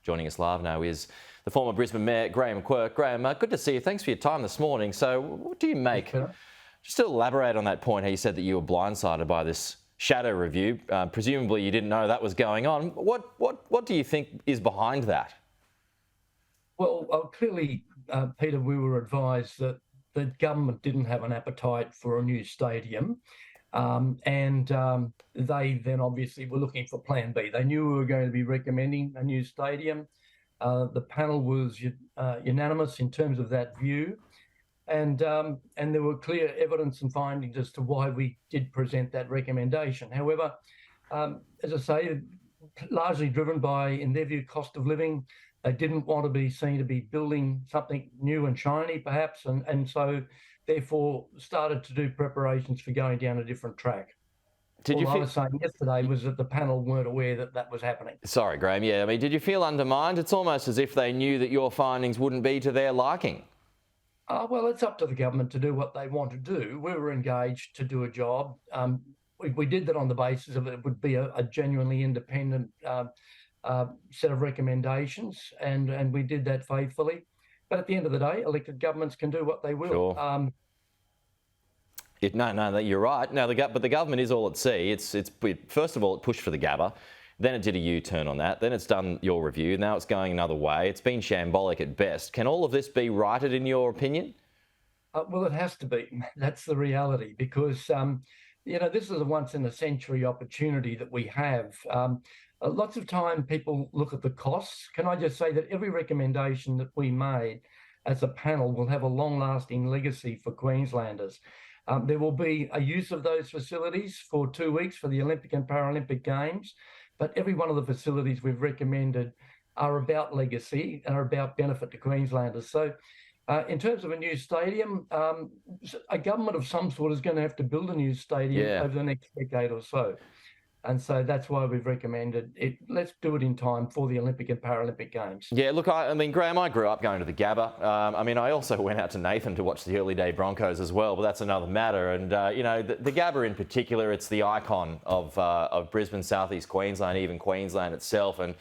Joining us live now is the former Brisbane Mayor, Graham Quirk. Graham, good to see you. Thanks for your time this morning. So what do you make? Just to elaborate on that point, how you said that you were blindsided by this shadow review. Presumably you didn't know that was going on. What do you think is behind that? Well, clearly, Peter, we were advised that the government didn't have an appetite for a new stadium. They then obviously were looking for Plan B. They knew we were going to be recommending a new stadium. The panel was unanimous in terms of that view. And there were clear evidence and findings as to why we did present that recommendation. However, as I say, largely driven by, in their view, cost of living. They didn't want to be seen to be building something new and shiny, perhaps, and so therefore started to do preparations for going down a different track. All I was saying yesterday was that the panel weren't aware that that was happening. Sorry, Graham. Yeah, I mean, did you feel undermined? It's almost as if they knew that your findings wouldn't be to their liking. Well, it's up to the government to do what they want to do. We were engaged to do a job. We did that on the basis of it would be a genuinely independent set of recommendations, and we did that faithfully. But at the end of the day, elected governments can do what they will. Sure. No, you're right. No, but the government is all at sea. First of all, it pushed for the Gabba. Then it did a U-turn on that. Then it's done your review. Now it's going another way. It's been shambolic at best. Can all of this be righted in your opinion? Well, it has to be. That's the reality, because this is a once-in-a-century opportunity that we have. Lots of time people look at the costs. Can I just say that every recommendation that we made as a panel will have a long-lasting legacy for Queenslanders. There will be a use of those facilities for 2 weeks for the Olympic and Paralympic Games, but every one of the facilities we've recommended are about legacy and are about benefit to Queenslanders. So in terms of a new stadium, a government of some sort is going to have to build a new stadium over the next decade or so. And so that's why we've recommended it. Let's do it in time for the Olympic and Paralympic Games. Yeah, look, I mean, Graham, I grew up going to the Gabba. I also went out to Nathan to watch the early day Broncos as well, but that's another matter. And, the Gabba in particular, it's the icon of Brisbane, southeast Queensland, even Queensland itself. And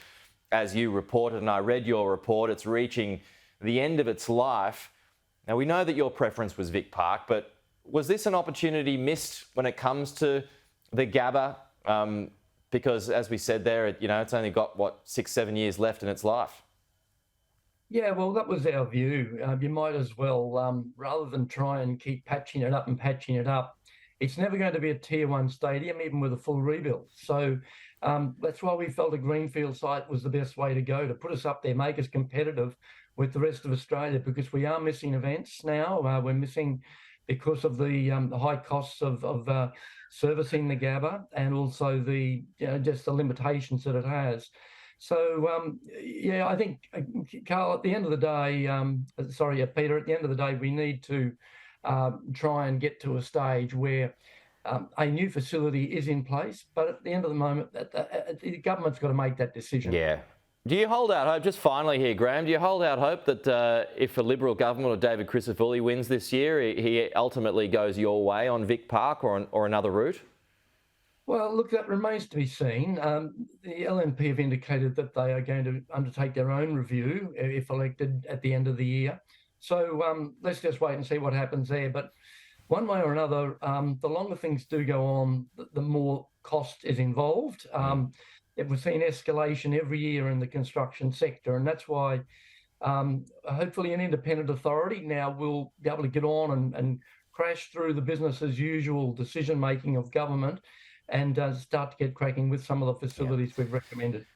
as you reported, and I read your report, it's reaching the end of its life. Now, we know that your preference was Vic Park, but was this an opportunity missed when it comes to the Gabba? Because, as we said there, it's only got, 6-7 years left in its life. Yeah, well, that was our view. You might as well, rather than try and keep patching it up, it's never going to be a Tier 1 stadium, even with a full rebuild. So that's why we felt a greenfield site was the best way to go, to put us up there, make us competitive with the rest of Australia, because we are missing events now. We're missing because of the high costs of servicing the Gabba, and also the just the limitations that it has. So I think, Carl, at the end of the day, Peter, at the end of the day, we need to try and get to a stage where a new facility is in place. But at the end of the moment, the government's got to make that decision. Yeah. Do you hold out hope, just finally here, Graham, do you hold out hope that if a Liberal government or David Crisafulli wins this year, he ultimately goes your way on Vic Park or another route? Well, look, that remains to be seen. The LNP have indicated that they are going to undertake their own review if elected at the end of the year. So let's just wait and see what happens there. But one way or another, the longer things do go on, the more cost is involved. We've seen escalation every year in the construction sector, and that's why hopefully an independent authority now will be able to get on and crash through the business as usual decision-making of government and start to get cracking with some of the facilities we've recommended.